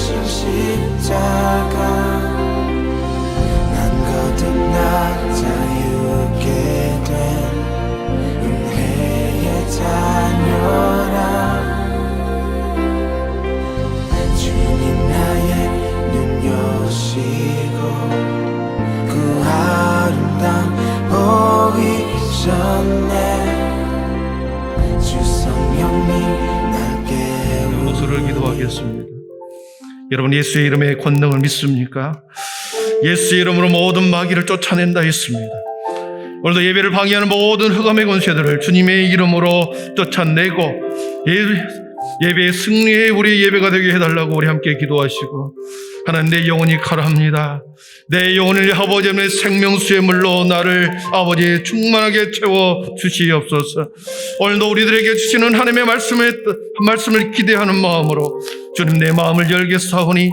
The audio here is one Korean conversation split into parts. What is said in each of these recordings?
십자가 난 거듭나 자유케 된 은혜의 자녀라. 주님 나의 눈 여시고 그 아름다움 보이셨네. 주 성령님 날 깨우니. 목소리를 기도하겠습니다. 여러분, 예수의 이름의 권능을 믿습니까? 예수의 이름으로 모든 마귀를 쫓아낸다 했습니다. 오늘도 예배를 방해하는 모든 흑암의 권세들을 주님의 이름으로 쫓아내고 예배의 승리의 우리 예배가 되게 해달라고 우리 함께 기도하시고, 하나님, 내 영혼이 가라합니다. 내 영혼을 아버지의 생명수의 물로 나를 아버지 충만하게 채워 주시옵소서. 오늘도 우리들에게 주시는 하나님의 말씀을 기대하는 마음으로 주님, 내 마음을 열게 사오니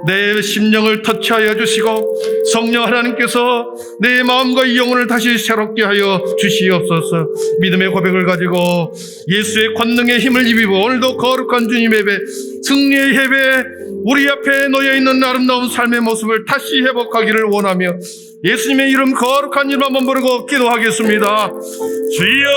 내 심령을 터치하여 주시고, 성령 하나님께서 내 마음과 영혼을 다시 새롭게 하여 주시옵소서. 믿음의 고백을 가지고 예수의 권능의 힘을 입히고 오늘도 거룩한 주님 예배, 승리의 예배, 우리 앞에 놓여있는 아름다운 삶의 모습을 다시 회복하기를 원하며 예수님의 이름, 거룩한 이름 한번 부르고 기도하겠습니다. 주여!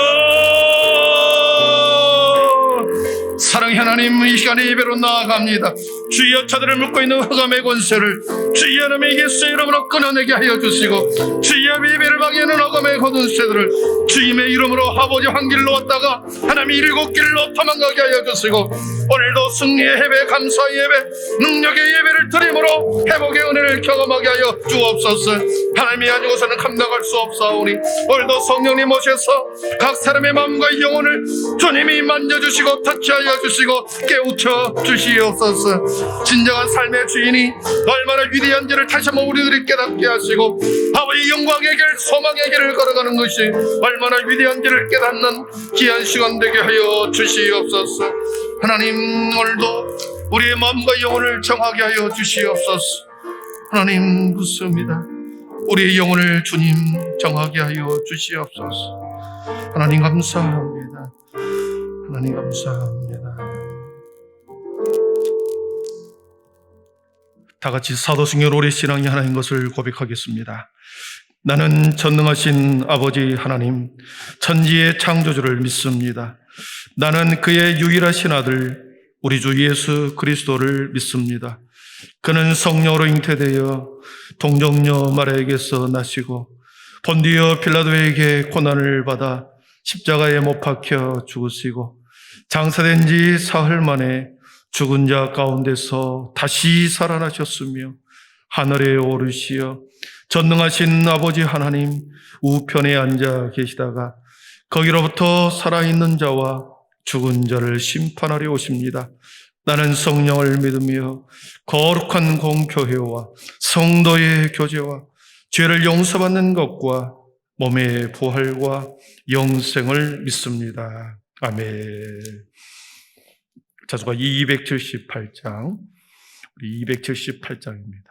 사랑의 하나님, 이 시간에 예배로 나아갑니다. 주여, 저들을 묶고 있는 흑암의 권세를 주여 하나님의 예수의 이름으로 끊어내게 하여 주시고, 주여 예배를 방해하는 흑암의 권세들을 주님의 이름으로 아버지 한 길로 왔다가 하나님이 7길로 도망가게 하여 주시고, 오늘도 승리의 예배, 감사의 예배, 능력의 예배를 드림으로 회복의 은혜를 경험하게 하여 주옵소서. 하나님이 아니고서는 감당할 수 없사오니 오늘도 성령님 오셔서 각 사람의 마음과 영혼을 주님이 만져주시고 터치하여 주시고 깨우쳐 주시옵소서. 진정한 삶의 주인이 얼마나 위대한지를 다시 한번 우리들이 깨닫게 하시고, 아버지 영광의 길, 소망의 길을 걸어가는 것이 얼마나 위대한지를 깨닫는 귀한 시간 되게 하여 주시옵소서. 하나님, 오늘도 우리의 마음과 영혼을 정하게 하여 주시옵소서. 하나님, 묻습니다. 우리의 영혼을 주님 정하게 하여 주시옵소서. 하나님 감사합니다. 하나님 감사합니다. 다 같이 사도승열 오래 신앙이 하나인 것을 고백하겠습니다. 나는 전능하신 아버지 하나님, 천지의 창조주를 믿습니다. 나는 그의 유일하신 아들 우리 주 예수 그리스도를 믿습니다. 그는 성령으로 잉태되어 동정녀 마리아에게서 나시고 본디오 빌라도에게 고난을 받아 십자가에 못 박혀 죽으시고 장사된 지 사흘 만에 죽은 자 가운데서 다시 살아나셨으며 하늘에 오르시어 전능하신 아버지 하나님 우편에 앉아 계시다가 거기로부터 살아있는 자와 죽은 자를 심판하려 오십니다. 나는 성령을 믿으며 거룩한 공교회와 성도의 교제와 죄를 용서받는 것과 몸의 부활과 영생을 믿습니다. 아멘. 자수가 278장, 우리 278장입니다.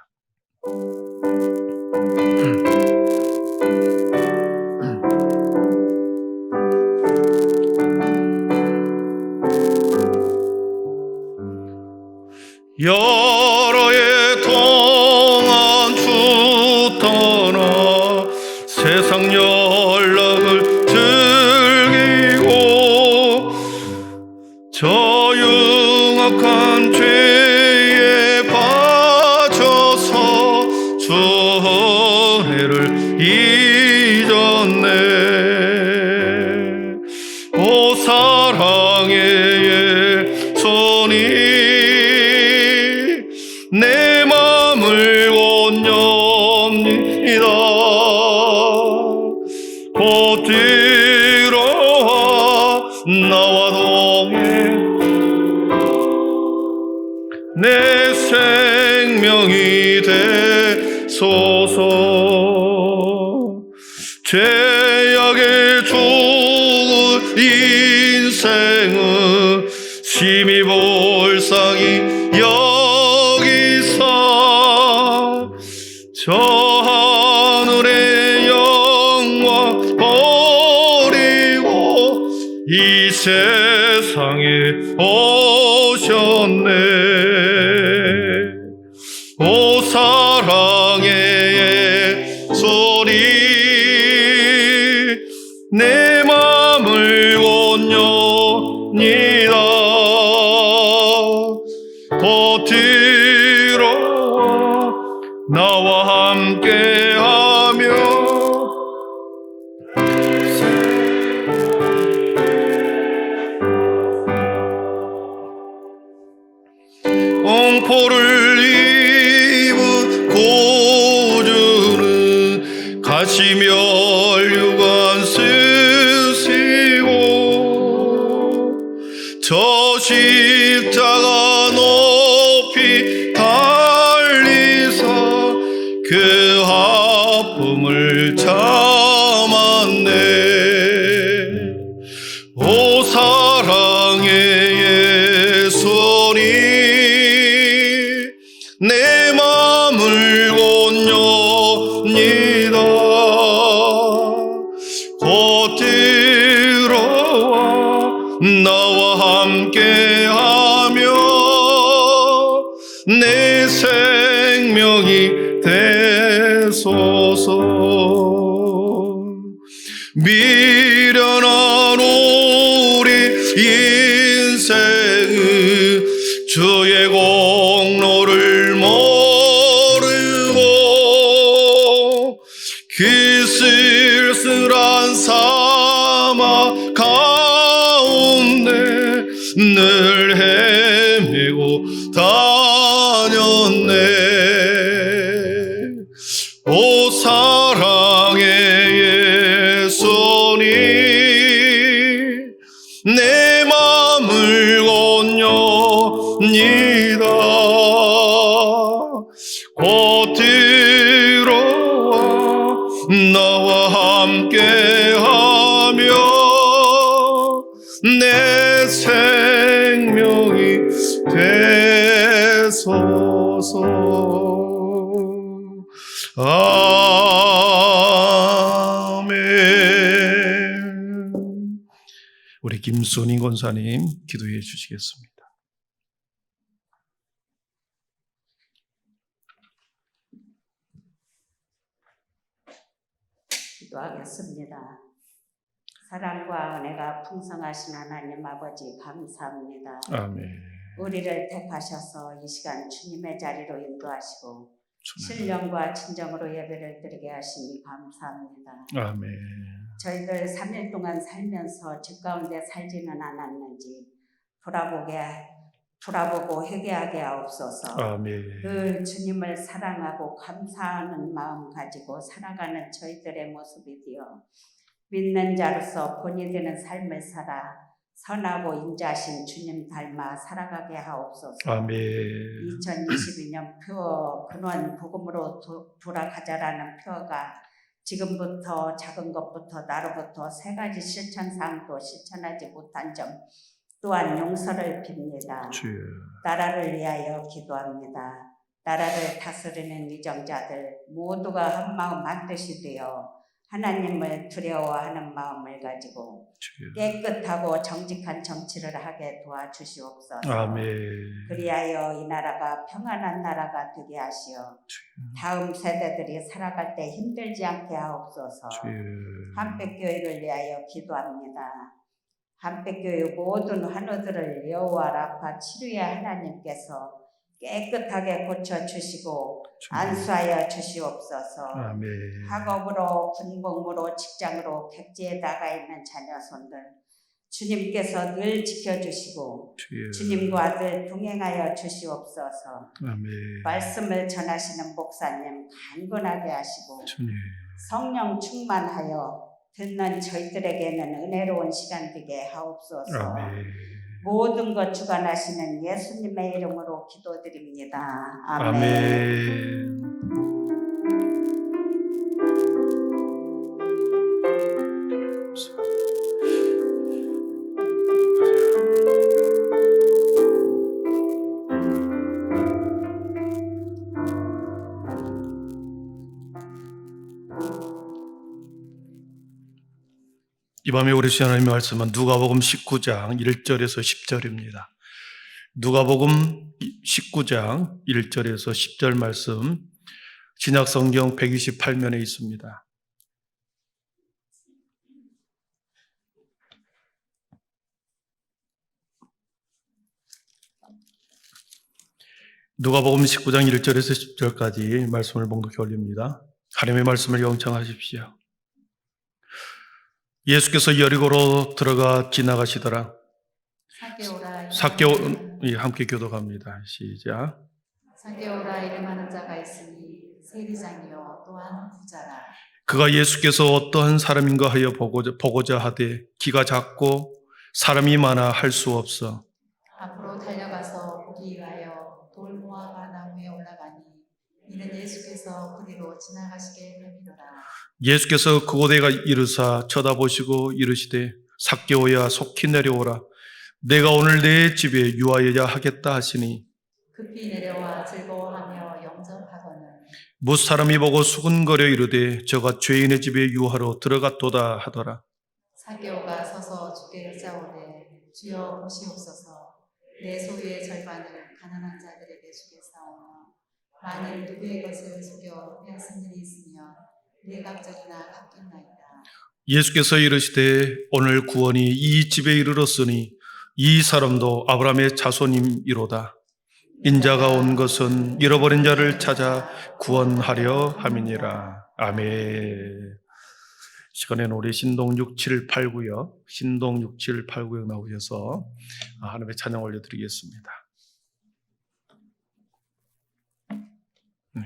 여러 해 동안 주 떠나 세상 연락을 즐기고 저 흉악한 죄에 빠져서 주 은혜를 잊었네. 오 사랑의 손이 내 맘을 온유합니다. 곧 들어와 나와 동행 내 생명이 되소서. 죄악에 죽은 인생은 심히 불쌍히 여기서 저 하늘의 영광 버리고 이 세상에 오셨네. 곧 들어와 나와 함께하며 공포를 입은 고주는 가시며 혈관 쓰시고 저 십자가 높이 달리사 그 아픔을 참았네. 오 사랑의 예수님 내 맘을 건넵니다. 곧 들어와 나와 함께하며 내 생명이 되소서. 미련한 우리 인생은 주의 공로를 모르고 그 쓸쓸한 사막 가운데 늘 헤매고 다녔네. 오 사랑의 예수님 내 맘을 건넵니다. 곧 들어와 나와 함께하며 내 생명이 되소서. 아멘. 우리 김순희 권사님 기도해 주시겠습니다. 기도하겠습니다. 사랑과 은혜가 풍성하신 하나님 아버지 감사합니다. 아멘. 우리를 택하셔서 이 시간 주님의 자리로 인도하시고 신령과 진정으로 예배를 드리게 하시니 감사합니다. 아멘. 저희들 3일 동안 살면서 집 가운데 살지는 않았는지 돌아보고 회개하게 하옵소서. 아멘. 늘 주님을 사랑하고 감사하는 마음 가지고 살아가는 저희들의 모습이 되어 믿는 자로서 본이 되는 삶을 살아 선하고 인자하신 주님 닮아 살아가게 하옵소서. 아멘. 2022년 표 근원 복음으로 돌아가자라는 표가 지금부터 작은 것부터 나로부터 3가지 실천사항도 실천하지 못한 점 또한 용서를 빕니다. 주여. 나라를 위하여 기도합니다. 나라를 다스리는 위정자들 모두가 한마음 한뜻이 되어 하나님을 두려워하는 마음을 가지고 주여. 깨끗하고 정직한 정치를 하게 도와주시옵소서. 아멘. 그리하여 이 나라가 평안한 나라가 되게 하시어 다음 세대들이 살아갈 때 힘들지 않게 하옵소서. 주여. 한백교회를 위하여 기도합니다. 한백교회 모든 환우들을 여호와 라파 치료의 하나님께서 깨끗하게 고쳐주시고 안수하여 주시옵소서. 아멘. 학업으로 군복무로 직장으로 객지에 나가 있는 자녀손들 주님께서 늘 지켜주시고 주여. 주님과 늘 동행하여 주시옵소서. 아멘. 말씀을 전하시는 목사님 강건하게 하시고 주님. 성령 충만하여 듣는 저희들에게는 은혜로운 시간 되게 하옵소서. 아멘. 모든 것 주관하시는 예수님의 이름으로 기도드립니다. 아멘. 아멘. 이 밤에 우리 주 하나님의 말씀은 누가복음 19장 1절에서 10절입니다. 누가복음 19장 1절에서 10절 말씀 신약성경 128면에 있습니다. 누가복음 19장 1절에서 10절까지 말씀을 봉독해 올립니다. 하나님의 말씀을 영청하십시오. 예수께서 여리고로 들어가 지나가시더라. 함께 교독합니다. 시작. 삭개오라 이름하는 자가 있으니 세리장이요 또한 부자라. 그가 예수께서 어떠한 사람인가 하여 보고자 하되 기가 작고 사람이 많아 할 수 없어 앞으로 달려가서 보기 위하여 돌무화과 나무에 올라가니 이는 예수께서 그리로 지나가시게 함이로라. 예수께서 그곳에 이르사 쳐다보시고 이르시되 삭개오야 속히 내려오라. 내가 오늘 내 집에 유하여야 하겠다 하시니 급히 내려와 즐거워하며 영접하거늘 뭇 사람이 보고 수군거려 이르되 저가 죄인의 집에 유하러 들어갔도다 하더라. 삭개오가 서서 주께 여짜오되 주여 보시옵소서 내 소유의 절반을 가난한 자들에게 주겠사오며 만일 누구의 것을 속여 빼앗은 일이 있으면 내 갑절이나 갚겠나이다. 예수께서 이르시되 오늘 구원이 이 집에 이르렀으니 이 사람도 아브라함의 자손임이로다. 인자가 온 것은 잃어버린 자를 찾아 구원하려 함이니라. 아멘. 시간에는 우리 신동 6, 7, 8, 9역 신동 6, 7, 8, 9역 나오셔서 하나님의 찬양 올려드리겠습니다. 네.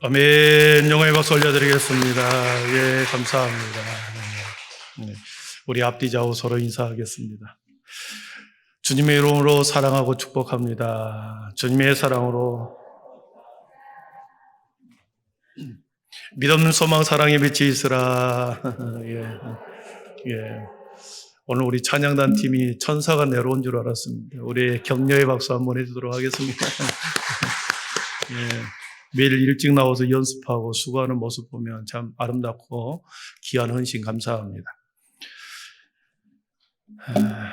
아멘. 영광의 박수 올려드리겠습니다. 예, 감사합니다. 네. 우리 앞뒤 좌우 서로 인사하겠습니다. 주님의 이름으로 사랑하고 축복합니다. 주님의 사랑으로 믿음, 소망, 사랑에 빛이 있으라. 예. 예. 오늘 우리 찬양단 팀이 천사가 내려온 줄 알았습니다. 우리 격려의 박수 한번 해주도록 하겠습니다. 예. 매일 일찍 나와서 연습하고 수고하는 모습 보면 참 아름답고 귀한 헌신 감사합니다.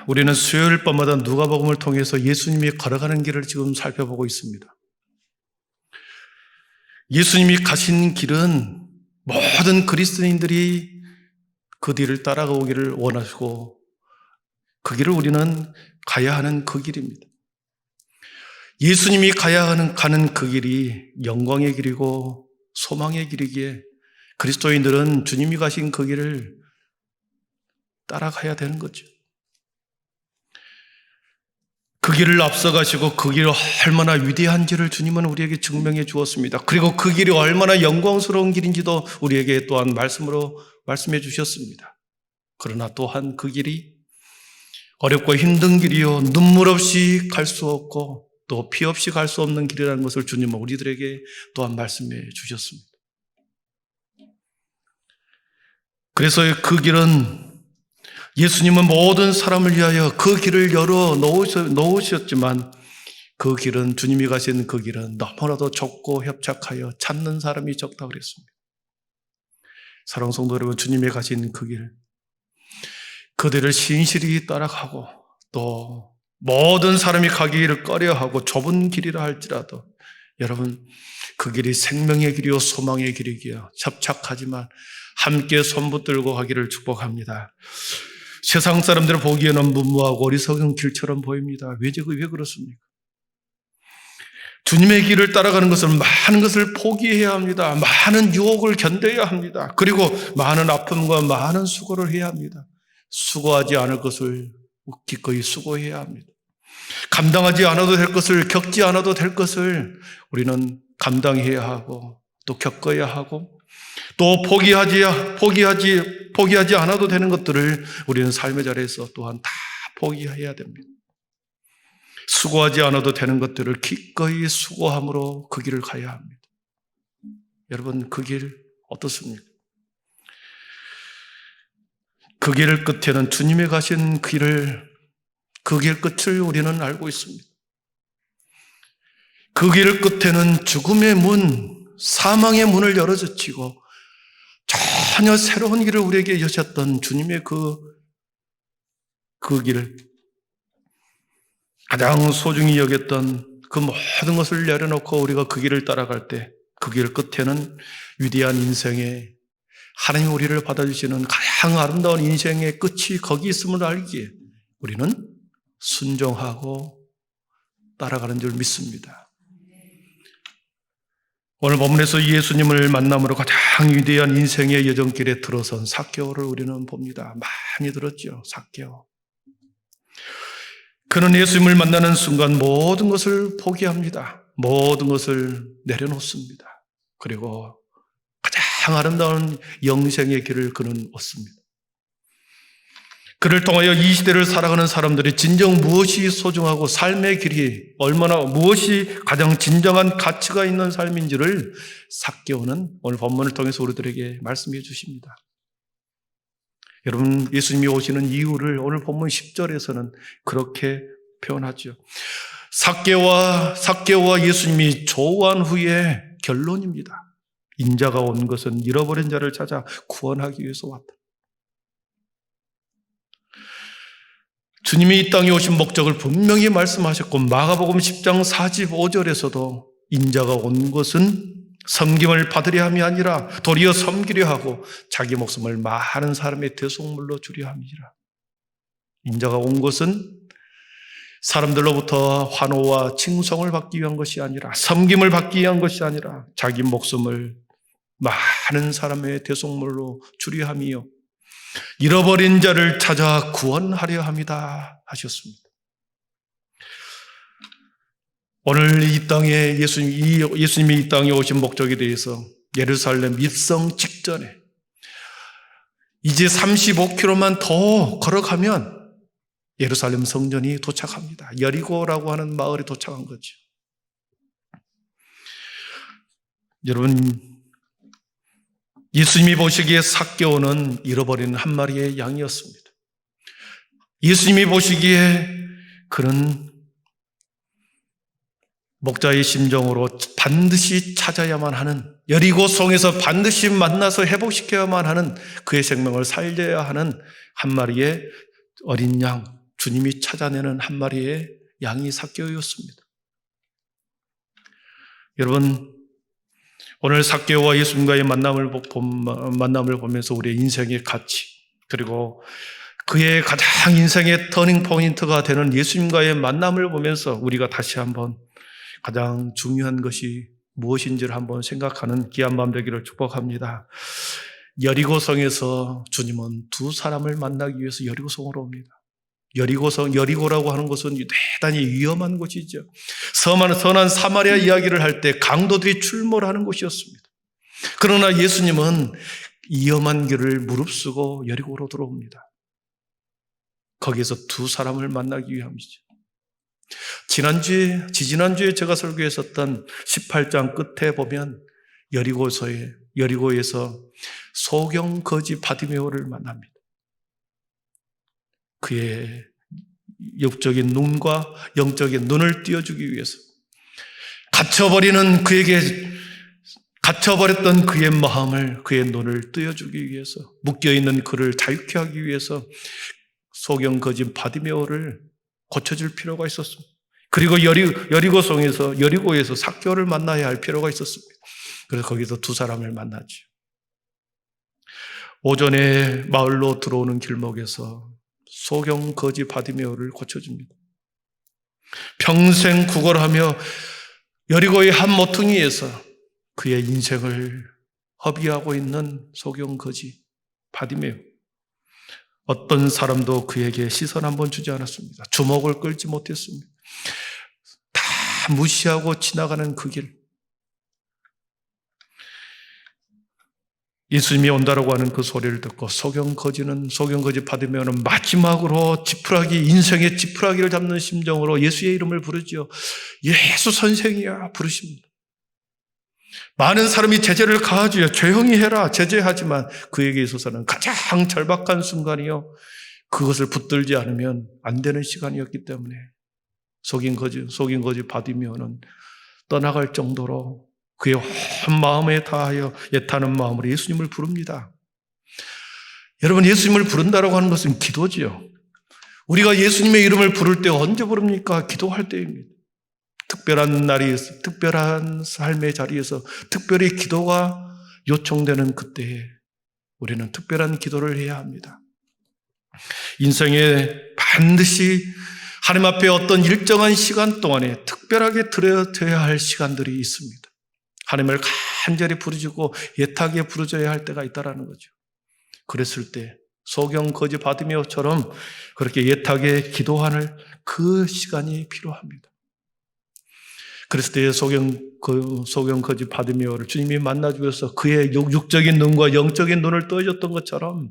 우리는 수요일 밤마다 누가복음을 통해서 예수님이 걸어가는 길을 지금 살펴보고 있습니다. 예수님이 가신 길은 모든 그리스도인들이 그 뒤를 따라오기를 원하시고 그 길을 우리는 가야 하는 그 길입니다. 예수님이 가는 그 길이 영광의 길이고 소망의 길이기에 그리스도인들은 주님이 가신 그 길을 따라가야 되는 거죠. 그 길을 앞서가시고 그 길이 얼마나 위대한지를 주님은 우리에게 증명해 주었습니다. 그리고 그 길이 얼마나 영광스러운 길인지도 우리에게 또한 말씀으로 말씀해 주셨습니다. 그러나 또한 그 길이 어렵고 힘든 길이요 눈물 없이 갈 수 없고 또 피 없이 갈 수 없는 길이라는 것을 주님은 우리들에게 또한 말씀해 주셨습니다. 그래서 그 길은 예수님은 모든 사람을 위하여 그 길을 열어 놓으셨지만 그 길은 주님이 가신 그 길은 너무나도 좁고 협착하여 찾는 사람이 적다 그랬습니다. 사랑하는 성도 여러분, 주님이 가신 그 길, 그들을 신실히 따라가고 또 모든 사람이 가기를 꺼려하고 좁은 길이라 할지라도 여러분 그 길이 생명의 길이요 소망의 길이기요 협착하지만 함께 손붙들고 가기를 축복합니다. 세상 사람들 보기에는 무모하고 어리석은 길처럼 보입니다. 왜 그렇습니까? 주님의 길을 따라가는 것은 많은 것을 포기해야 합니다. 많은 유혹을 견뎌야 합니다. 그리고 많은 아픔과 많은 수고를 해야 합니다. 수고하지 않을 것을 기꺼이 수고해야 합니다. 감당하지 않아도 될 것을, 겪지 않아도 될 것을 우리는 감당해야 하고 또 겪어야 하고 또 포기하지 않아도 되는 것들을 우리는 삶의 자리에서 또한 다 포기해야 됩니다. 수고하지 않아도 되는 것들을 기꺼이 수고함으로 그 길을 가야 합니다. 여러분, 그 길 어떻습니까? 그 길 끝에는 주님이 가신 그 길 끝을 우리는 알고 있습니다. 그 길 끝에는 죽음의 문, 사망의 문을 열어젖히고 전혀 새로운 길을 우리에게 여셨던 주님의 그 길을 가장 소중히 여겼던 그 모든 것을 내려놓고 우리가 그 길을 따라갈 때 그 길 끝에는 위대한 인생의 하나님 우리를 받아주시는 가장 아름다운 인생의 끝이 거기 있음을 알기에 우리는 순종하고 따라가는 줄 믿습니다. 오늘 본문에서 예수님을 만남으로 가장 위대한 인생의 여정길에 들어선 삭개오를 우리는 봅니다. 많이 들었죠, 삭개오. 그는 예수님을 만나는 순간 모든 것을 포기합니다. 모든 것을 내려놓습니다. 그리고 가장 아름다운 영생의 길을 그는 얻습니다. 그를 통하여 이 시대를 살아가는 사람들이 진정 무엇이 소중하고 삶의 길이 무엇이 가장 진정한 가치가 있는 삶인지를 삭개오는 오늘 본문을 통해서 우리들에게 말씀해 주십니다. 여러분, 예수님이 오시는 이유를 오늘 본문 10절에서는 그렇게 표현하죠. 삭개오와 예수님이 조우한 후에 결론입니다. 인자가 온 것은 잃어버린 자를 찾아 구원하기 위해서 왔다. 주님이 이 땅에 오신 목적을 분명히 말씀하셨고 마가복음 10장 45절에서도 인자가 온 것은 섬김을 받으려 함이 아니라 도리어 섬기려 하고 자기 목숨을 많은 사람의 대속물로 주려 함이라. 인자가 온 것은 사람들로부터 환호와 칭송을 받기 위한 것이 아니라 섬김을 받기 위한 것이 아니라 자기 목숨을 많은 사람의 대속물로 주려 함이요 잃어버린 자를 찾아 구원하려 합니다 하셨습니다. 오늘 이 땅에 예수님이 이 땅에 오신 목적에 대해서 예루살렘 입성 직전에 이제 35km만 더 걸어가면 예루살렘 성전이 도착합니다. 여리고라고 하는 마을에 도착한 거죠. 여러분, 예수님이 보시기에 삭개오는 잃어버린 한 마리의 양이었습니다. 예수님이 보시기에 그는 목자의 심정으로 반드시 찾아야만 하는, 여리고성에서 반드시 만나서 회복시켜야만 하는, 그의 생명을 살려야 하는 한 마리의 어린 양, 주님이 찾아내는 한 마리의 양이 삭개오였습니다. 여러분, 오늘 삭개오와 예수님과의 만남을 보면서 우리의 인생의 가치, 그리고 그의 가장 인생의 터닝 포인트가 되는 예수님과의 만남을 보면서 우리가 다시 한번 가장 중요한 것이 무엇인지를 한번 생각하는 귀한 밤 되기를 축복합니다. 여리고성에서 주님은 두 사람을 만나기 위해서 여리고성으로 옵니다. 여리고라고 하는 것은 대단히 위험한 곳이죠. 선한 사마리아 이야기를 할 때 강도들이 출몰하는 곳이었습니다. 그러나 예수님은 위험한 길을 무릅쓰고 여리고로 들어옵니다. 거기에서 두 사람을 만나기 위함이죠. 지지난주에 제가 설교했었던 18장 끝에 보면 여리고에서 소경 거지 바디메오를 만납니다. 그의 육적인 눈과 영적인 눈을 띄워주기 위해서, 갇혀버렸던 그의 마음을, 그의 눈을 띄워주기 위해서, 묶여있는 그를 자유케 하기 위해서 소경 거지 바디메오를 고쳐줄 필요가 있었습니다. 그리고 여리고에서 삭개오를 만나야 할 필요가 있었습니다. 그래서 거기서 두 사람을 만났죠. 오전에 마을로 들어오는 길목에서 소경 거지 바디메오를 고쳐줍니다. 평생 구걸하며 여리고의 한 모퉁이에서 그의 인생을 허비하고 있는 소경 거지 바디메오. 어떤 사람도 그에게 시선 한번 주지 않았습니다. 주목을 끌지 못했습니다. 다 무시하고 지나가는 그 길. 예수님이 온다라고 하는 그 소리를 듣고 소경 거지 바디메오는 마지막으로 인생의 지푸라기를 잡는 심정으로 예수의 이름을 부르죠. 예수 선생이야 부르십니다. 많은 사람이 제재를 가하지요. 조용히 해라 제재하지만 그에게 있어서는 가장 절박한 순간이요, 그것을 붙들지 않으면 안 되는 시간이었기 때문에 속인 거지 바디메오는 떠나갈 정도로 그의 온 마음에 다하여 애타는 마음으로 예수님을 부릅니다. 여러분, 예수님을 부른다라고 하는 것은 기도지요. 우리가 예수님의 이름을 부를 때 언제 부릅니까? 기도할 때입니다. 특별한 날이, 특별한 삶의 자리에서 특별히 기도가 요청되는 그때에 우리는 특별한 기도를 해야 합니다. 인생에 반드시 하나님 앞에 어떤 일정한 시간 동안에 특별하게 드려야 할 시간들이 있습니다. 하나님을 간절히 부르짖고 애타게 부르짖어야 할 때가 있다는 거죠. 그랬을 때 소경 거지 바디메오처럼 그렇게 애타게 기도하는 그 시간이 필요합니다. 그랬을 때 소경 거지 바디메오를 주님이 만나주셔서 그의 육적인 눈과 영적인 눈을 떠줬던 것처럼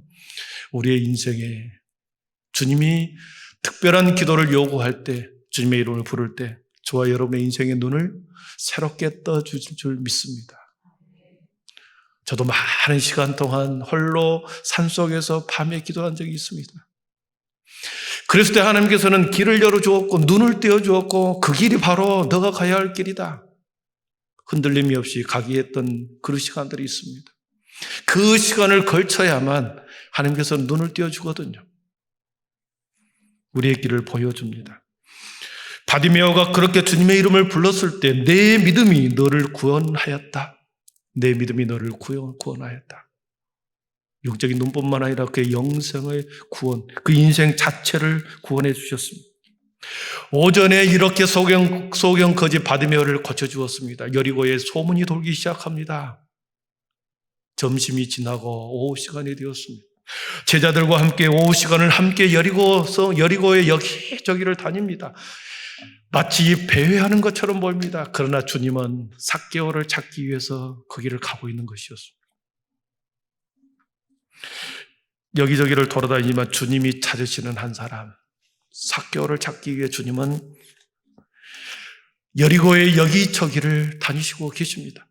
우리의 인생에 주님이 특별한 기도를 요구할 때, 주님의 이름을 부를 때 저와 여러분의 인생의 눈을 새롭게 떠주실 줄 믿습니다. 저도 많은 시간 동안 홀로 산속에서 밤에 기도한 적이 있습니다. 그랬을 때 하나님께서는 길을 열어주었고 눈을 띄워주었고 그 길이 바로 너가 가야 할 길이다. 흔들림이 없이 가게 했던 그런 시간들이 있습니다. 그 시간을 걸쳐야만 하나님께서는 눈을 띄워주거든요. 우리의 길을 보여줍니다. 바디메오가 그렇게 주님의 이름을 불렀을 때 내 믿음이 너를 구원하였다. 내 믿음이 너를 구원하였다. 영적인 눈뿐만 아니라 그의 영생의 구원, 그 인생 자체를 구원해 주셨습니다. 오전에 이렇게 소경 거지 바디메오를 고쳐주었습니다. 여리고에 소문이 돌기 시작합니다. 점심이 지나고 오후 시간이 되었습니다. 제자들과 함께 오후 시간을 함께 여리고의 여기저기를 다닙니다. 마치 배회하는 것처럼 보입니다. 그러나 주님은 삭개오를 찾기 위해서 거기를 가고 있는 것이었습니다. 여기저기를 돌아다니지만 주님이 찾으시는 한 사람, 삭개오를 찾기 위해 주님은 여리고의 여기저기를 다니시고 계십니다.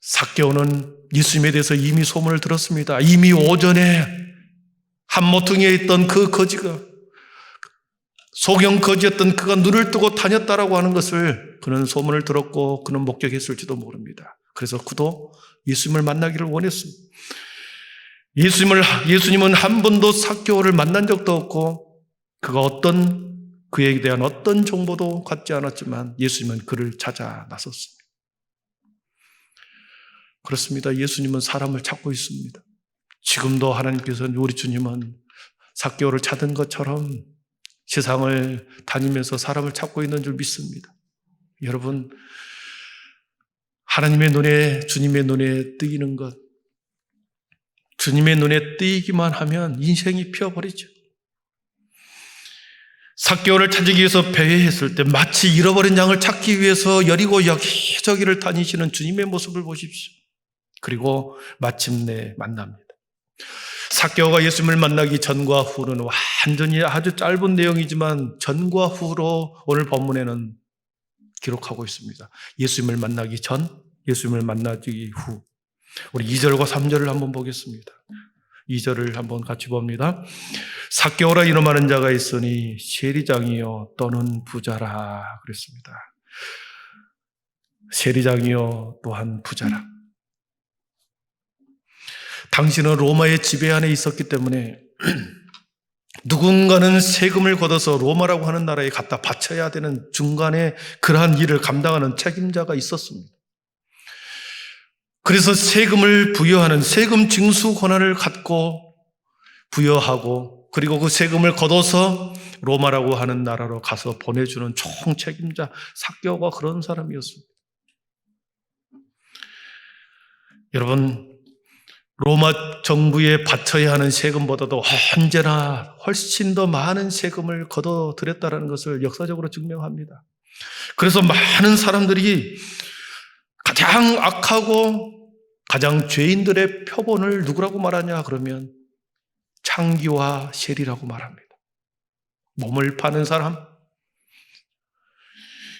삭개오는 예수님에 대해서 이미 소문을 들었습니다. 이미 오전에 한 모퉁이에 있던 그 거지가, 소경 거지였던 그가 눈을 뜨고 다녔다라고 하는 것을 그는 소문을 들었고 그는 목격했을지도 모릅니다. 그래서 그도 예수님을 만나기를 원했습니다. 예수님은 한 번도 삭개오를 만난 적도 없고 그에 대한 어떤 정보도 갖지 않았지만 예수님은 그를 찾아 나섰습니다. 그렇습니다. 예수님은 사람을 찾고 있습니다. 지금도 하나님께서는, 우리 주님은 삭개오를 찾은 것처럼 세상을 다니면서 사람을 찾고 있는 줄 믿습니다. 여러분, 하나님의 눈에, 주님의 눈에 띄는 것, 주님의 눈에 띄기만 하면 인생이 피어버리죠. 삭개오를 찾기 위해서 배회했을 때 마치 잃어버린 양을 찾기 위해서 여리고 여기저기를 다니시는 주님의 모습을 보십시오. 그리고 마침내 만납니다. 삭개오가 예수님을 만나기 전과 후는 완전히 아주 짧은 내용이지만 전과 후로 오늘 본문에는 기록하고 있습니다. 예수님을 만나기 전, 예수님을 만나기 후. 우리 2절과 3절을 한번 보겠습니다. 2절을 한번 같이 봅니다. 삭개오라 이름하는 자가 있으니 세리장이요 또는 부자라 그랬습니다. 세리장이요 또한 부자라. 당신은 로마의 지배 안에 있었기 때문에 누군가는 세금을 걷어서 로마라고 하는 나라에 갖다 바쳐야 되는 중간에 그러한 일을 감당하는 책임자가 있었습니다. 그래서 세금을 부여하는 세금 징수 권한을 갖고 부여하고 그리고 그 세금을 걷어서 로마라고 하는 나라로 가서 보내주는 총 책임자 삭개오가 그런 사람이었습니다. 여러분, 로마 정부에 바쳐야 하는 세금보다도 언제나 훨씬 더 많은 세금을 걷어들였다는 것을 역사적으로 증명합니다. 그래서 많은 사람들이 가장 악하고 가장 죄인들의 표본을 누구라고 말하냐 그러면 창기와 세리라고 말합니다. 몸을 파는 사람,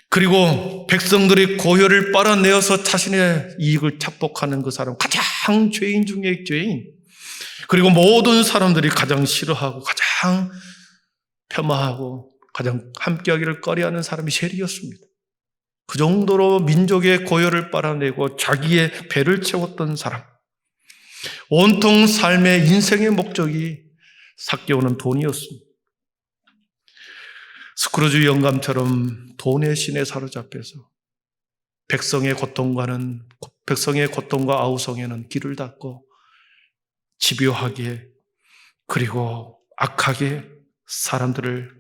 그리고 백성들의 고혈을 빨아내어서 자신의 이익을 착복하는 그 사람, 가장 죄인 중에 죄인, 그리고 모든 사람들이 가장 싫어하고 가장 폄하하고 가장 함께하기를 꺼려하는 사람이 세리였습니다. 그 정도로 민족의 고혈을 빨아내고 자기의 배를 채웠던 사람, 온통 삶의 인생의 목적이 삭개오는 돈이었습니다. 스크루지 영감처럼 돈의 신에 사로잡혀서 백성의 고통과 아우성에는 길을 닫고 집요하게 그리고 악하게 사람들을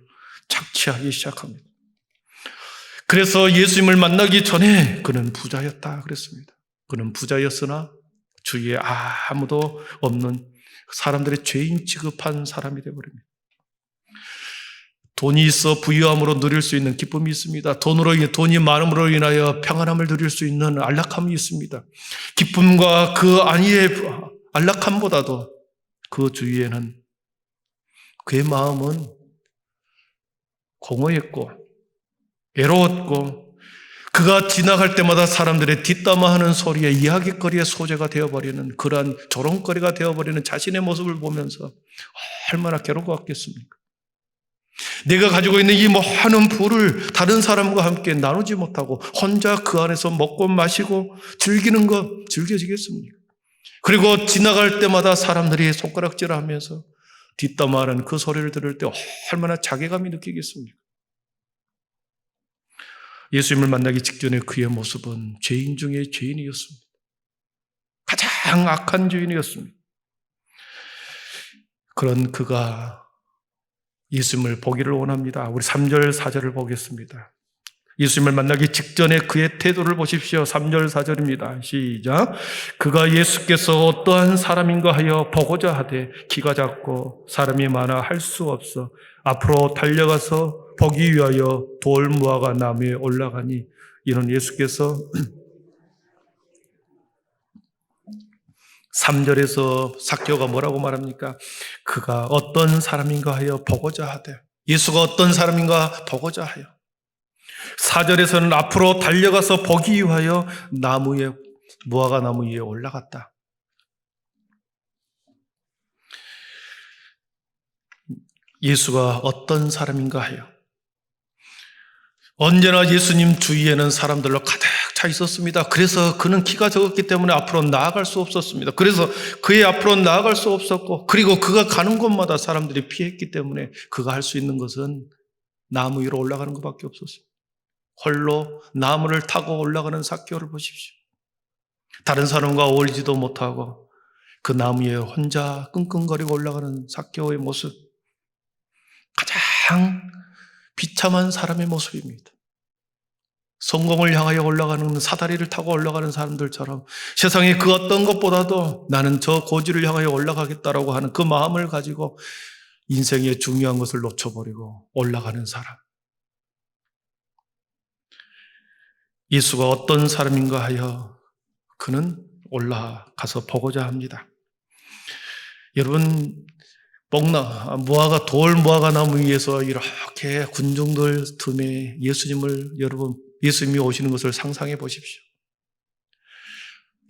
착취하기 시작합니다. 그래서 예수님을 만나기 전에 그는 부자였다 그랬습니다. 그는 부자였으나 주위에 아무도 없는 사람들의 죄인 취급한 사람이 되어버립니다. 돈이 있어 부유함으로 누릴 수 있는 기쁨이 있습니다. 돈이 많음으로 인하여 평안함을 누릴 수 있는 안락함이 있습니다. 기쁨과 그 안위의 안락함보다도 그 주위에는 그의 마음은 공허했고 외로웠고 그가 지나갈 때마다 사람들의 뒷담화하는 소리에 이야기거리의 소재가 되어버리는 그러한 조롱거리가 되어버리는 자신의 모습을 보면서 얼마나 괴로웠겠습니까? 내가 가지고 있는 이 많은 부를 다른 사람과 함께 나누지 못하고 혼자 그 안에서 먹고 마시고 즐기는 것 즐겨지겠습니까? 그리고 지나갈 때마다 사람들이 손가락질하면서 뒷담화하는 그 소리를 들을 때 얼마나 자괴감이 느끼겠습니까? 예수님을 만나기 직전에 그의 모습은 죄인 중에 죄인이었습니다. 가장 악한 죄인이었습니다. 그런 그가 예수님을 보기를 원합니다. 우리 3절 4절을 보겠습니다. 예수님을 만나기 직전에 그의 태도를 보십시오. 3절 4절입니다. 시작. 그가 예수께서 어떠한 사람인가 하여 보고자 하되 키가 작고 사람이 많아 할 수 없어 앞으로 달려가서 보기 위하여 돌무화과 나무에 올라가니 이는 예수께서 3절에서 삭개오가 뭐라고 말합니까? 그가 어떤 사람인가 하여 보고자 하되, 예수가 어떤 사람인가 보고자 하여. 4절에서는 앞으로 달려가서 보기 위하여 나무에 무화과 나무 위에 올라갔다. 예수가 어떤 사람인가 하여 언제나 예수님 주위에는 사람들로 가득 차 있었습니다. 그래서 그는 키가 적었기 때문에 앞으로 나아갈 수 없었습니다. 그래서 그의 앞으로 나아갈 수 없었고, 그리고 그가 가는 곳마다 사람들이 피했기 때문에 그가 할 수 있는 것은 나무 위로 올라가는 것밖에 없었습니다. 홀로 나무를 타고 올라가는 삭개오를 보십시오. 다른 사람과 어울리지도 못하고 그 나무 위에 혼자 끙끙거리고 올라가는 삭개오의 모습, 가장 비참한 사람의 모습입니다. 성공을 향하여 올라가는, 사다리를 타고 올라가는 사람들처럼 세상에 그 어떤 것보다도 나는 저 고지를 향하여 올라가겠다라고 하는 그 마음을 가지고 인생의 중요한 것을 놓쳐버리고 올라가는 사람. 예수가 어떤 사람인가 하여 그는 올라가서 보고자 합니다. 여러분, 무화과, 돌 무화과 나무 위에서 이렇게 군중들 틈에 예수님이 오시는 것을 상상해 보십시오.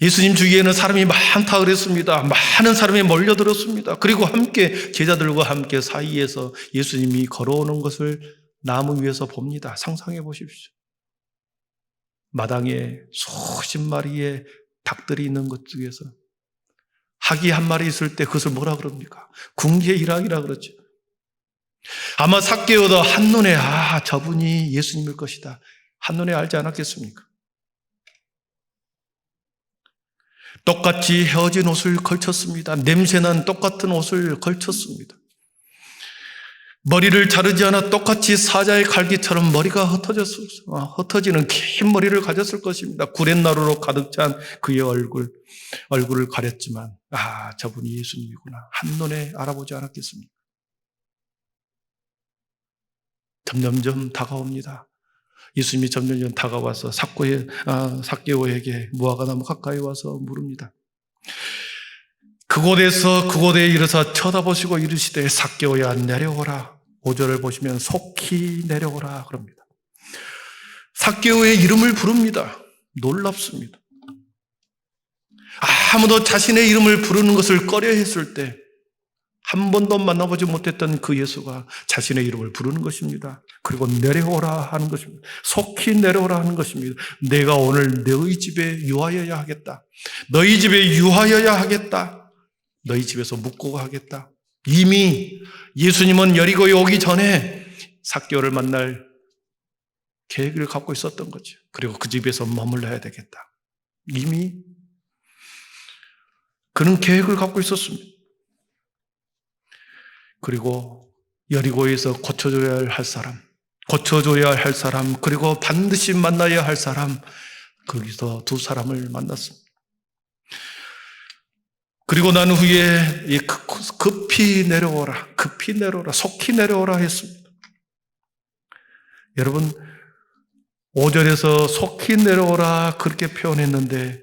예수님 주위에는 사람이 많다 그랬습니다. 많은 사람이 몰려들었습니다. 그리고 함께, 제자들과 함께 사이에서 예수님이 걸어오는 것을 나무 위에서 봅니다. 상상해 보십시오. 마당에 수십 마리의 닭들이 있는 것 중에서 학이 한 마리 있을 때 그것을 뭐라 그럽니까? 궁지의 일학이라 그러죠. 아마 삭개오도 한눈에 저분이 예수님일 것이다, 한눈에 알지 않았겠습니까? 똑같이 헤어진 옷을 걸쳤습니다. 냄새난 똑같은 옷을 걸쳤습니다. 머리를 자르지 않아 똑같이 사자의 갈기처럼 머리가 흩어지는 긴 머리를 가졌을 것입니다. 구렛나루로 가득 찬 그의 얼굴을 가렸지만 저분이 예수님이구나, 한눈에 알아보지 않았겠습니까? 점점점 다가옵니다. 예수님이 점점점 다가와서 삭개오에게 무화과 나무 가까이 와서 물읍니다. 그곳에 이르사 쳐다보시고 이르시되 삭개오야 내려오라. 5절을 보시면 속히 내려오라 그럽니다. 삭개오의 이름을 부릅니다. 놀랍습니다. 아무도 자신의 이름을 부르는 것을 꺼려했을 때 한 번도 만나보지 못했던 그 예수가 자신의 이름을 부르는 것입니다. 그리고 내려오라 하는 것입니다. 속히 내려오라 하는 것입니다. 내가 오늘 너희 집에 유하여야 하겠다. 너희 집에 유하여야 하겠다. 너희 집에서 묵고 가겠다. 이미 예수님은 여리고에 오기 전에 삭개오를 만날 계획을 갖고 있었던 거죠. 그리고 그 집에서 머물러야 되겠다. 이미 그는 계획을 갖고 있었습니다. 그리고 여리고에서 고쳐줘야 할 사람, 그리고 반드시 만나야 할 사람, 거기서 두 사람을 만났습니다. 그리고 난 후에 급히 내려오라, 속히 내려오라 했습니다. 여러분, 5절에서 속히 내려오라 그렇게 표현했는데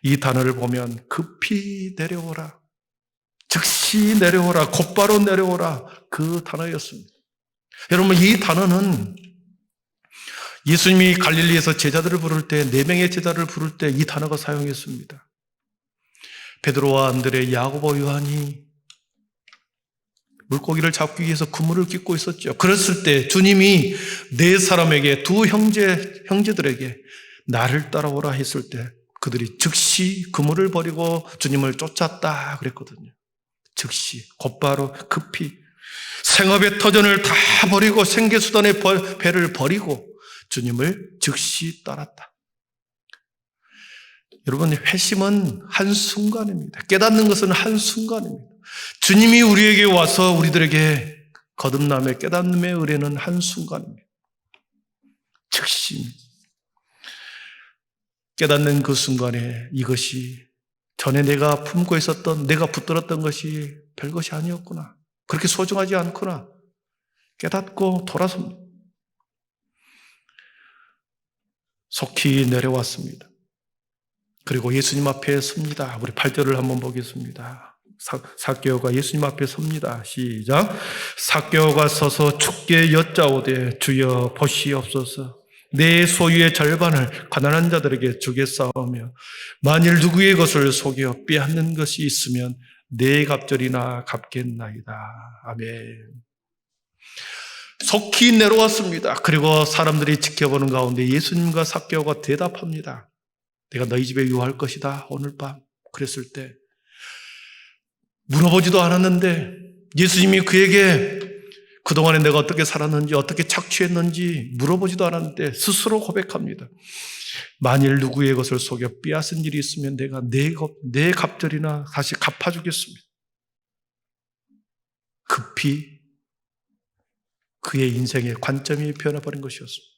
이 단어를 보면 급히 내려오라, 즉시 내려오라, 곧바로 내려오라, 그 단어였습니다. 여러분, 이 단어는 예수님이 갈릴리에서 제자들을 부를 때, 4명의 제자를 부를 때 이 단어가 사용했습니다. 베드로와 안드레, 야고보, 요한이 물고기를 잡기 위해서 그물을 깃고 있었죠. 그랬을 때 주님이 네 사람에게, 두 형제들에게 나를 따라오라 했을 때 그들이 즉시 그물을 버리고 주님을 쫓았다 그랬거든요. 즉시, 곧바로, 급히 생업의 터전을 다 버리고 생계수단의 배를 버리고 주님을 즉시 따랐다. 여러분, 회심은 한순간입니다. 깨닫는 것은 한순간입니다. 주님이 우리에게 와서 우리들에게 거듭남의 깨닫음의 의뢰는 한순간입니다. 즉시 깨닫는 그 순간에 이것이 전에 내가 품고 있었던, 내가 붙들었던 것이 별것이 아니었구나, 그렇게 소중하지 않구나 깨닫고 돌아섭니다. 속히 내려왔습니다. 그리고 예수님 앞에 섭니다. 우리 8절을 한번 보겠습니다. 삭개오가 예수님 앞에 섭니다. 시작. 삭개오가 서서 주께 여짜오되 주여 보시옵소서. 내 소유의 절반을 가난한 자들에게 주겠사오며 만일 누구의 것을 속여 빼앗는 것이 있으면 내 갑절이나 갚겠나이다. 아멘. 속히 내려왔습니다. 그리고 사람들이 지켜보는 가운데 예수님과 삭개오가 대답합니다. 내가 너희 집에 유할 것이다 오늘 밤. 그랬을 때 물어보지도 않았는데 예수님이 그에게 그동안에 내가 어떻게 살았는지 어떻게 착취했는지 물어보지도 않았는데 스스로 고백합니다. 만일 누구의 것을 속여 빼앗은 일이 있으면 내가 내 갑절이나 다시 갚아주겠습니다. 급히 그의 인생의 관점이 변해버린 것이었습니다.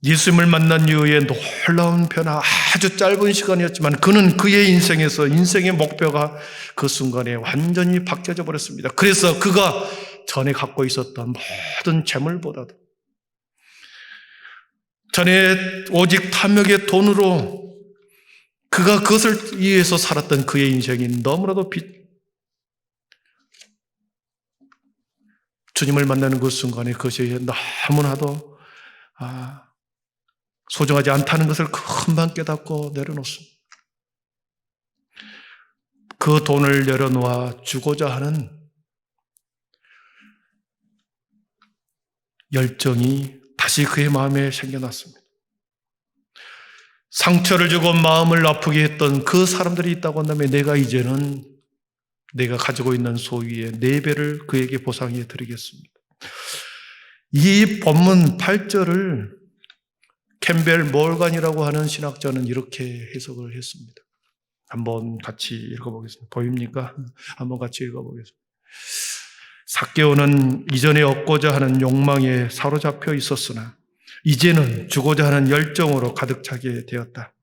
예수님을 만난 이후에 놀라운 변화, 아주 짧은 시간이었지만 그는 그의 인생에서 인생의 목표가 그 순간에 완전히 바뀌어져 버렸습니다. 그래서 그가 전에 갖고 있었던 모든 재물보다도 전에 오직 탐욕의 돈으로 그가 그것을 위해서 살았던 그의 인생이 너무나도 주님을 만나는 그 순간에 그것이 너무나도 소중하지 않다는 것을 금방 깨닫고 내려놓습니다. 그 돈을 내려놓아 주고자 하는 열정이 다시 그의 마음에 생겨났습니다. 상처를 주고 마음을 아프게 했던 그 사람들이 있다고 한다면 내가 이제는 내가 가지고 있는 소유의 4배를 그에게 보상해 드리겠습니다. 이 본문 8절을 캠벨 몰간이라고 하는 신학자는 이렇게 해석을 했습니다. 한번 같이 읽어보겠습니다. 보입니까? 한번 같이 읽어보겠습니다. 삭개오는 이전에 얻고자 하는 욕망에 사로잡혀 있었으나 이제는 주고자 하는 열정으로 가득 차게 되었다.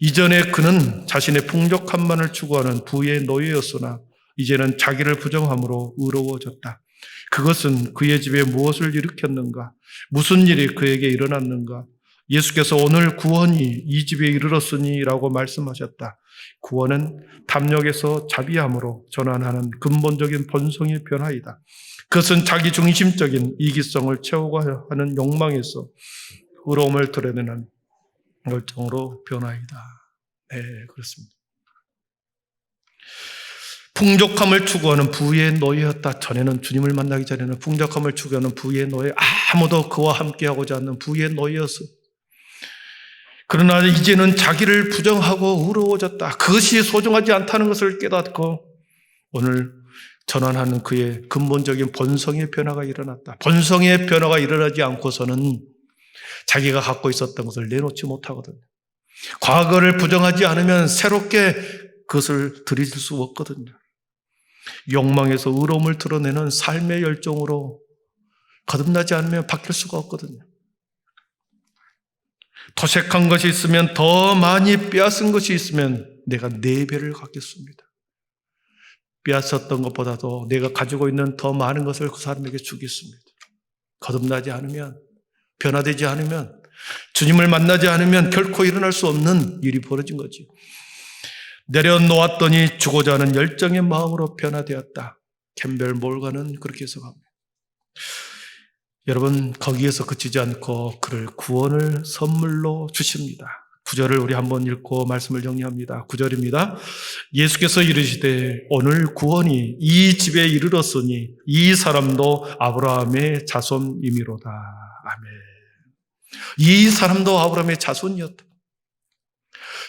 이전에 그는 자신의 풍족함만을 추구하는 부의 노예였으나 이제는 자기를 부정함으로 의로워졌다. 그것은 그의 집에 무엇을 일으켰는가? 무슨 일이 그에게 일어났는가? 예수께서 오늘 구원이 이 집에 이르렀으니 라고 말씀하셨다. 구원은 탐욕에서 자비함으로 전환하는 근본적인 본성의 변화이다. 그것은 자기 중심적인 이기성을 채우고자 하는 욕망에서 의로움을 드러내는 열정으로 변화이다. 네, 그렇습니다. 풍족함을 추구하는 부의 노예였다. 전에는 주님을 만나기 전에는 풍족함을 추구하는 부의 노예, 아무도 그와 함께하고자 하는 부의 노예였어. 그러나 이제는 자기를 부정하고 의로워졌다. 그것이 소중하지 않다는 것을 깨닫고 오늘 전환하는 그의 근본적인 본성의 변화가 일어났다. 본성의 변화가 일어나지 않고서는 자기가 갖고 있었던 것을 내놓지 못하거든요. 과거를 부정하지 않으면 새롭게 그것을 들이실 수 없거든요. 욕망에서 의로움을 드러내는 삶의 열정으로 거듭나지 않으면 바뀔 수가 없거든요. 토색한 것이 있으면 더 많이 빼앗은 것이 있으면 내가 4배를 갖겠습니다. 빼앗았던 것보다도 내가 가지고 있는 더 많은 것을 그 사람에게 주겠습니다. 거듭나지 않으면, 변화되지 않으면, 주님을 만나지 않으면 결코 일어날 수 없는 일이 벌어진 거지. 내려놓았더니 주고자 하는 열정의 마음으로 변화되었다. 캠벨 몰간은 그렇게 해석합니다. 여러분, 거기에서 그치지 않고 그를 구원을 선물로 주십니다. 9절을 우리 한번 읽고 말씀을 정리합니다. 9절입니다. 예수께서 이르시되 오늘 구원이 이 집에 이르렀으니 이 사람도 아브라함의 자손이미로다. 아멘. 이 사람도 아브라함의 자손이었다.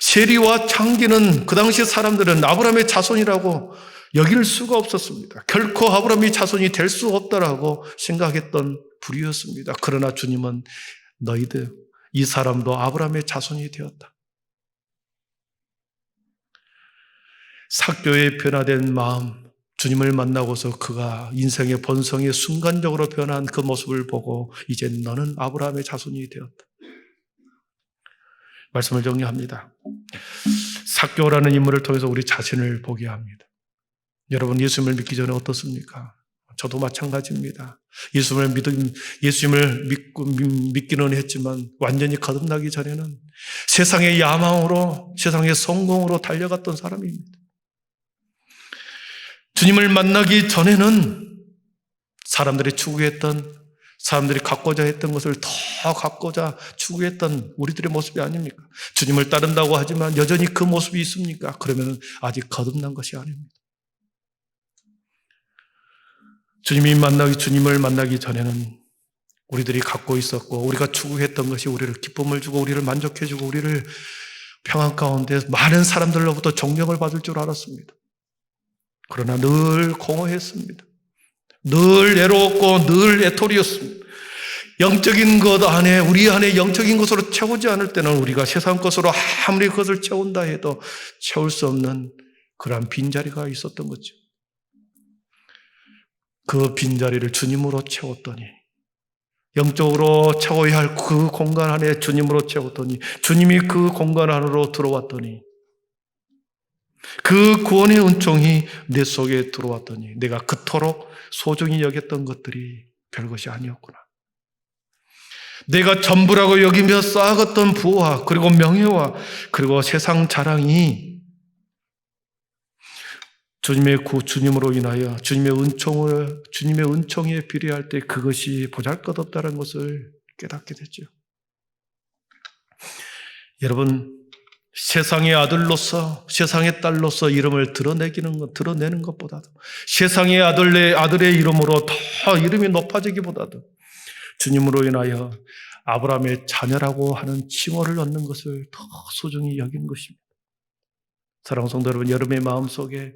세리와 창기는 그 당시 사람들은 아브라함의 자손이라고 여길 수가 없었습니다. 결코 아브라함의 자손이 될 수 없다라고 생각했던 부류였습니다. 그러나 주님은 너희들 이 사람도 아브라함의 자손이 되었다. 삭개오의 변화된 마음, 주님을 만나고서 그가 인생의 본성이 순간적으로 변한 그 모습을 보고 이제 너는 아브라함의 자손이 되었다. 말씀을 정리합니다. 삭개오라는 인물을 통해서 우리 자신을 보게 합니다. 여러분, 예수님을 믿기 전에 어떻습니까? 저도 마찬가지입니다. 예수님을 믿기는 했지만 완전히 거듭나기 전에는 세상의 야망으로, 세상의 성공으로 달려갔던 사람입니다. 주님을 만나기 전에는 사람들이 추구했던 사람들이 갖고자 했던 것을 더 갖고자 추구했던 우리들의 모습이 아닙니까? 주님을 따른다고 하지만 여전히 그 모습이 있습니까? 그러면 아직 거듭난 것이 아닙니다. 주님을 만나기 전에는 우리들이 갖고 있었고 우리가 추구했던 것이 우리를 기쁨을 주고 우리를 만족해주고 우리를 평안 가운데 많은 사람들로부터 존경을 받을 줄 알았습니다. 그러나 늘 공허했습니다. 늘 애로웠고 늘 애토리였습니다. 영적인 것 안에 우리 안에 영적인 것으로 채우지 않을 때는 우리가 세상 것으로 아무리 그것을 채운다 해도 채울 수 없는 그러한 빈자리가 있었던 거죠. 그 빈자리를 주님으로 채웠더니 영적으로 채워야 할 그 공간 안에 주님으로 채웠더니 주님이 그 공간 안으로 들어왔더니 그 구원의 은총이 내 속에 들어왔더니 내가 그토록 소중히 여겼던 것들이 별것이 아니었구나. 내가 전부라고 여기며 쌓아갔던 부와 그리고 명예와 그리고 세상 자랑이 주님으로 인하여 주님의 은총에 비례할 때 그것이 보잘것없다는 것을 깨닫게 됐죠. 여러분, 세상의 아들로서, 세상의 딸로서 이름을 드러내는 것보다도 세상의 아들의 이름으로 더 이름이 높아지기보다도 주님으로 인하여 아브라함의 자녀라고 하는 칭호를 얻는 것을 더 소중히 여긴 것입니다. 사랑하는 성도 여러분, 여러분의 마음속에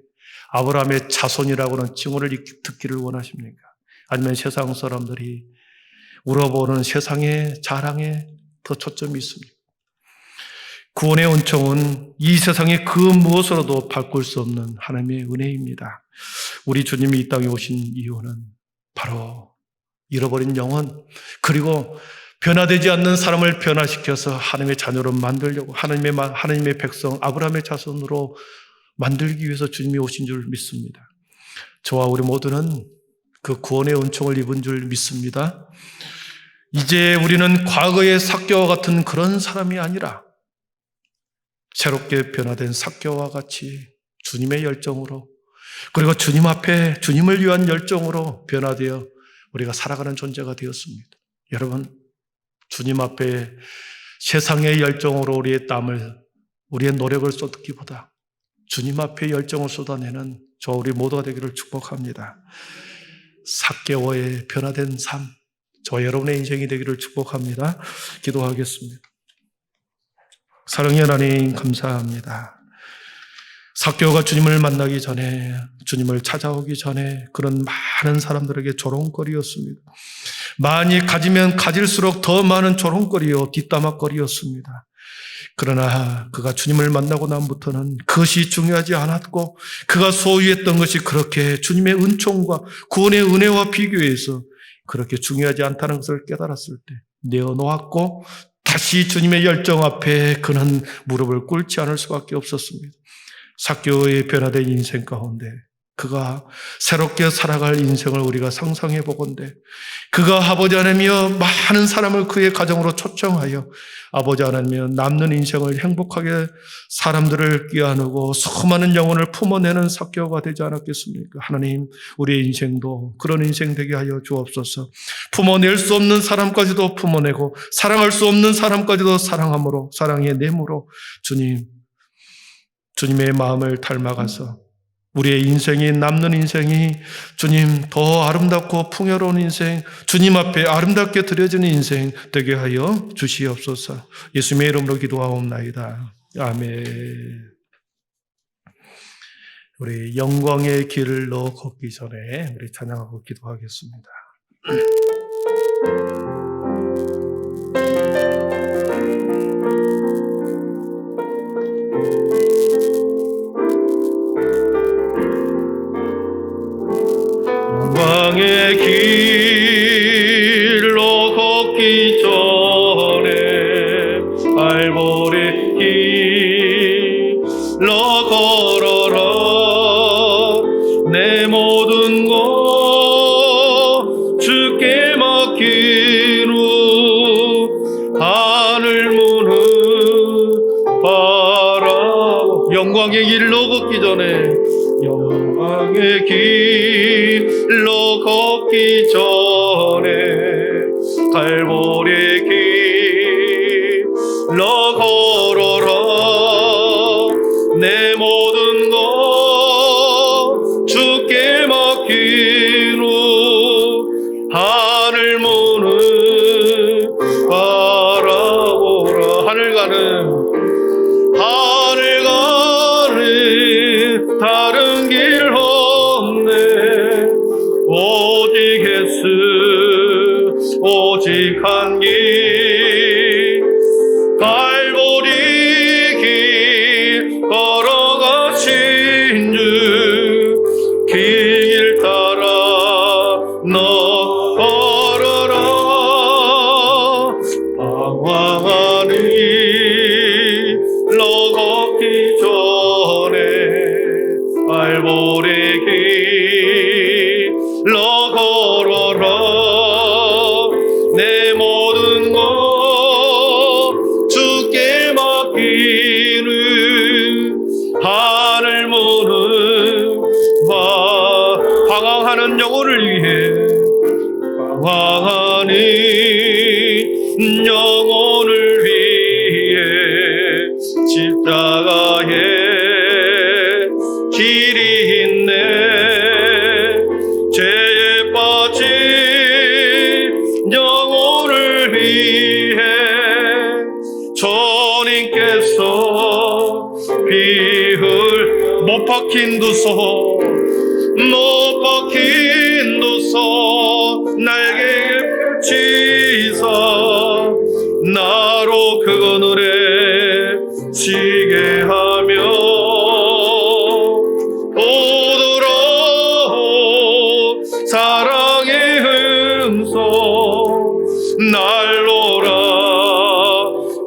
아브라함의 자손이라고 하는 칭호를 듣기를 원하십니까? 아니면 세상 사람들이 우러보는 세상의 자랑에 더 초점이 있습니까? 구원의 은총은 이 세상의 그 무엇으로도 바꿀 수 없는 하나님의 은혜입니다. 우리 주님이 이 땅에 오신 이유는 바로 잃어버린 영혼 그리고 변화되지 않는 사람을 변화시켜서 하나님의 자녀로 만들려고 하나님의 백성 아브라함의 자손으로 만들기 위해서 주님이 오신 줄 믿습니다. 저와 우리 모두는 그 구원의 은총을 입은 줄 믿습니다. 이제 우리는 과거의 삭개와 같은 그런 사람이 아니라 새롭게 변화된 삭개와 같이 주님의 열정으로 그리고 주님 앞에 주님을 위한 열정으로 변화되어 우리가 살아가는 존재가 되었습니다. 여러분, 주님 앞에 세상의 열정으로 우리의 땀을 우리의 노력을 쏟기보다 주님 앞에 열정을 쏟아내는 저 우리 모두가 되기를 축복합니다. 삭개와의 변화된 삶, 저 여러분의 인생이 되기를 축복합니다. 기도하겠습니다. 사랑의 하나님 감사합니다. 삭개오가 주님을 만나기 전에 주님을 찾아오기 전에 그런 많은 사람들에게 조롱거리였습니다. 많이 가지면 가질수록 더 많은 조롱거리요 뒷담화거리였습니다. 그러나 그가 주님을 만나고 난부터는 그것이 중요하지 않았고 그가 소유했던 것이 그렇게 주님의 은총과 구원의 은혜와 비교해서 그렇게 중요하지 않다는 것을 깨달았을 때 내어놓았고 다시 주님의 열정 앞에 그는 무릎을 꿇지 않을 수밖에 없었습니다. 삭개오의 변화된 인생 가운데 그가 새롭게 살아갈 인생을 우리가 상상해 보건대 그가 아버지 하나님이여 많은 사람을 그의 가정으로 초청하여 아버지 하나님이여 남는 인생을 행복하게 사람들을 끼안고 수많은 영혼을 품어내는 삭개오가 되지 않았겠습니까? 하나님, 우리의 인생도 그런 인생 되게 하여 주옵소서. 품어낼 수 없는 사람까지도 품어내고 사랑할 수 없는 사람까지도 사랑함으로 사랑의 내무로 주님의 마음을 닮아가서 우리의 인생이 남는 인생이 주님 더 아름답고 풍요로운 인생 주님 앞에 아름답게 드려지는 인생 되게 하여 주시옵소서. 예수님의 이름으로 기도하옵나이다. 아멘. 우리 영광의 길로 걷기 전에 우리 찬양하고 기도하겠습니다. 영광의 길로 걷기 전에 알보리 길로 걸어라. 내 모든 것 주께 맡긴 후 하늘 문을 바라보. 영광의 길로 걷기 전에 영광의 길로 걷기 전에 갈보리 길로 걸어라. 내 모든 것 주께 맡기로 하늘 문을 바라보라. 하늘 가는 다른 길 없네. 오직 예수 오직 한 길 갈보리 길 걸어가신 주 길 따라 너 걸어라. 방황하니 너 걷기 전에 갈보리 길로 걸어라. 내 모든 것 주께 맡기는 하늘 문을 방황하는 영혼을 위해 방황하는 영혼을 위해 십자가에 길이 있네. 죄에 빠진 영혼을 위해 주님께서 비을 못 박힌 두소 날개에 펼치사 나로 그 그늘에 지게 하며 부드러운 사랑의 음성 날로라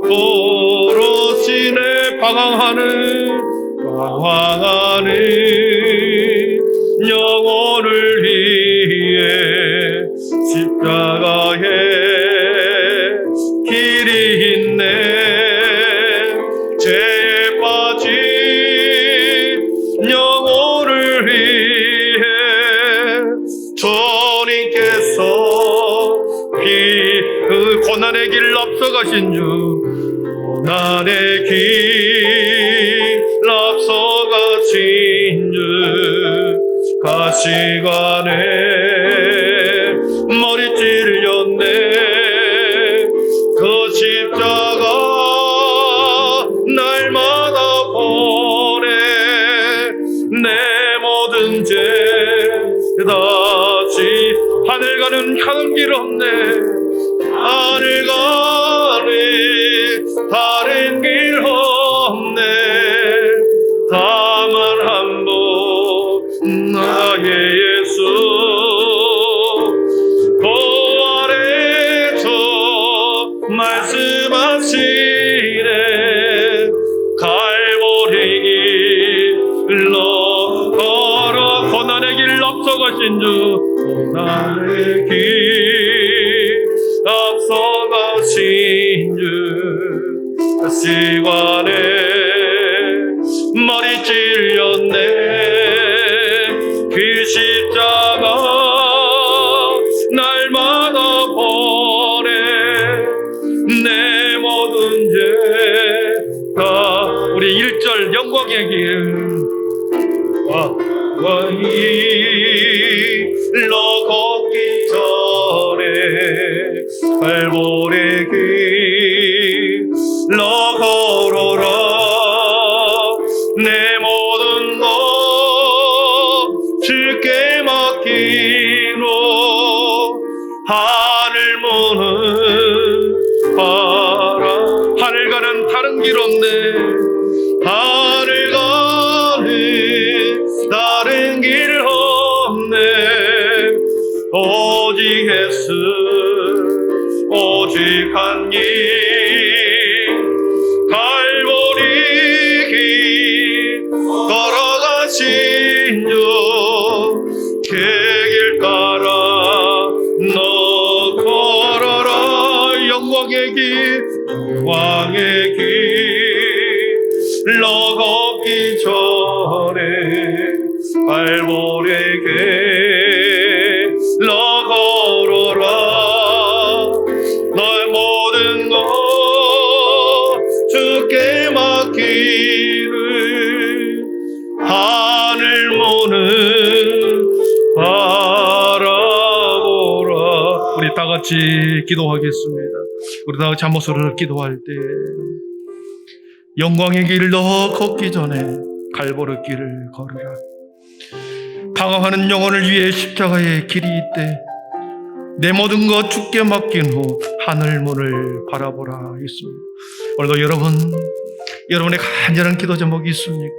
부르시네. 방황하는 영혼을 위해 십자가에 길이 있네. 죄에 빠진 영혼을 위해 주님께서 그 고난의 길 앞서가신 주 고난의 길 앞서가신 주 가시관에 머리 찔렸네. 그 십자가 날마다 보내. 내 모든 죄 다시 하늘 가는 길 없네. 하늘 가는 다른 길 없네. 다만 한 번 나의 예수 그 아래서 말씀하시네. 갈보리 길로 걸어 고난의 길 앞서가신 주 고난의 길 앞서가신 주 시간에 머리 찔렸네. 그 십자가 날마다 보내. 내 모든 죄 다 우리 1절 영광의 길로 걷기 전에 갈보리 길로 걸어라. 내 모든 것 주께 맡기노 하늘 문을 봐라. 하늘 가는 다른 길 없네. 하늘 가는 다른 길 없네. 오직 예수 오직 한 길 갈보리 길 걸어가신 주 그 길 따라 너 걸어라. 영광의 길로 걷기 전에 갈보리 길로 걸어라. 길을 하늘 모는 바라보라. 우리 다 같이 기도하겠습니다. 우리 다 같이 한 목소리로 기도할 때 영광의 길을 너 걷기 전에 갈보리 길을 걸으라. 방황하는 영혼을 위해 십자가의 길이 있대. 내 모든 것 주께 맡긴 후 하늘 문을 바라보라 있습니다. 오늘도 여러분의 간절한 기도 제목이 있습니까?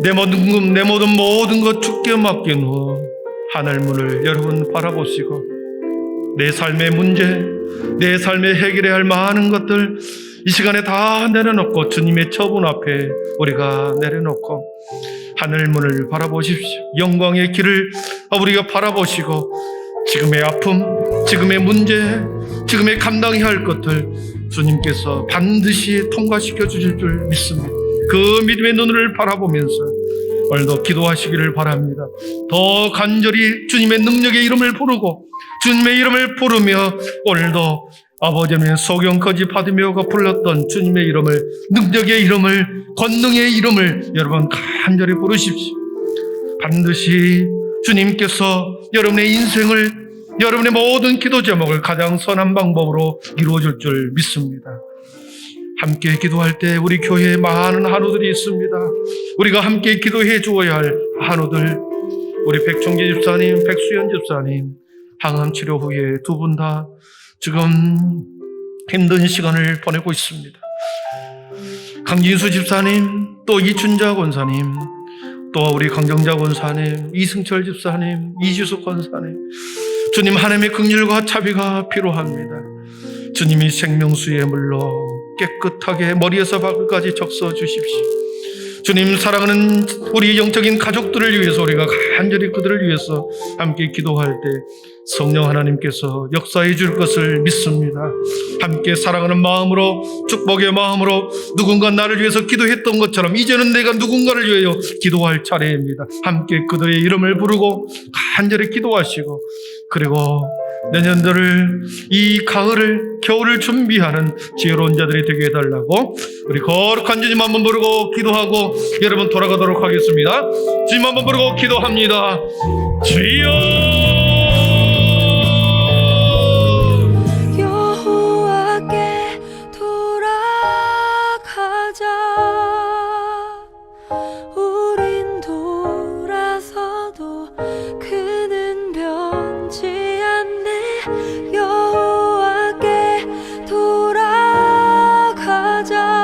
내 모든 것 주께 맡긴 후 하늘 문을 여러분 바라보시고 내 삶의 문제, 내 삶에 해결해야 할 많은 것들 이 시간에 다 내려놓고 주님의 처분 앞에 우리가 내려놓고 하늘 문을 바라보십시오. 영광의 길을 우리가 바라보시고 지금의 아픔, 지금의 문제, 지금의 감당해야 할 것들 주님께서 반드시 통과시켜 주실 줄 믿습니다. 그 믿음의 눈을 바라보면서 오늘도 기도하시기를 바랍니다. 더 간절히 주님의 능력의 이름을 부르고 주님의 이름을 부르며 오늘도 아버지의 소경 거지 바디메오가 불렀던 주님의 이름을, 능력의 이름을, 권능의 이름을 여러분 간절히 부르십시오. 반드시 주님께서 여러분의 인생을, 여러분의 모든 기도 제목을 가장 선한 방법으로 이루어줄 줄 믿습니다. 함께 기도할 때 우리 교회에 많은 한우들이 있습니다. 우리가 함께 기도해 주어야 할 한우들, 우리 백종기 집사님, 백수연 집사님 항암 치료 후에 두 분 다 지금 힘든 시간을 보내고 있습니다. 강진수 집사님, 또 이춘자 권사님, 또 우리 강정자 권사님, 이승철 집사님, 이주숙 권사님, 주님 하나님의 긍휼과 자비가 필요합니다. 주님이 생명수의 물로 깨끗하게 머리에서 발끝까지 적셔 주십시오. 주님 사랑하는 우리 영적인 가족들을 위해서 우리가 간절히 그들을 위해서 함께 기도할 때 성령 하나님께서 역사해 줄 것을 믿습니다. 함께 사랑하는 마음으로, 축복의 마음으로 누군가 나를 위해서 기도했던 것처럼 이제는 내가 누군가를 위하여 기도할 차례입니다. 함께 그들의 이름을 부르고 간절히 기도하시고, 그리고 내년도를, 이 가을을, 겨울을 준비하는 지혜로운 자들이 되게 해달라고 우리 거룩한 주님 한번 부르고 기도하고 여러분 돌아가도록 하겠습니다. 주님 한번 부르고 기도합니다. 주여 여호와께 돌아가자. 우린 돌아서도 그는 변치 않네. 여호와께 돌아가자.